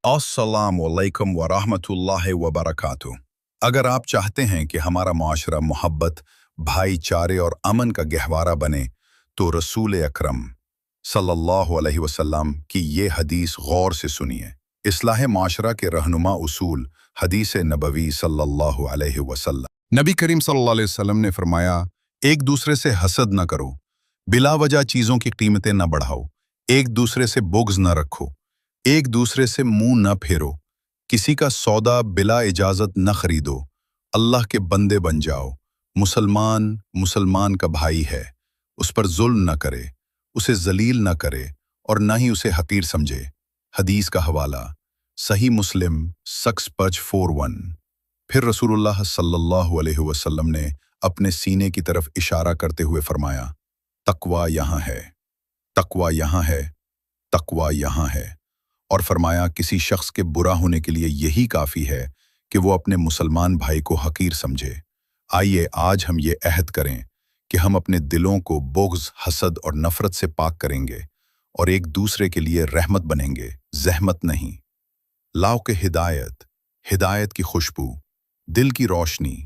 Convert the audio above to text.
السلام علیکم ورحمۃ اللہ وبرکاتہ۔ اگر آپ چاہتے ہیں کہ ہمارا معاشرہ محبت، بھائی چارے اور امن کا گہوارہ بنے تو رسول اکرم صلی اللہ علیہ وسلم کی یہ حدیث غور سے سنیے۔ اصلاح معاشرہ کے رہنما اصول، حدیث نبوی صلی اللہ علیہ وسلم۔ نبی کریم صلی اللہ علیہ وسلم نے فرمایا، ایک دوسرے سے حسد نہ کرو، بلا وجہ چیزوں کی قیمتیں نہ بڑھاؤ، ایک دوسرے سے بغض نہ رکھو، ایک دوسرے سے منہ نہ پھیرو، کسی کا سودا بلا اجازت نہ خریدو، اللہ کے بندے بن جاؤ۔ مسلمان کا بھائی ہے، اس پر ظلم نہ کرے، اسے ذلیل نہ کرے اور نہ ہی اسے حقیر سمجھے۔ حدیث کا حوالہ صحیح مسلم 6541۔ پھر رسول اللہ صلی اللہ علیہ وسلم نے اپنے سینے کی طرف اشارہ کرتے ہوئے فرمایا، تقوی یہاں ہے، تقوی یہاں ہے، تقوی یہاں ہے، اور فرمایا کسی شخص کے برا ہونے کے لیے یہی کافی ہے کہ وہ اپنے مسلمان بھائی کو حقیر سمجھے۔ آئیے آج ہم یہ عہد کریں کہ ہم اپنے دلوں کو بغض، حسد اور نفرت سے پاک کریں گے اور ایک دوسرے کے لیے رحمت بنیں گے، زحمت نہیں۔ لاؤ کہ ہدایت کی خوشبو، دل کی روشنی،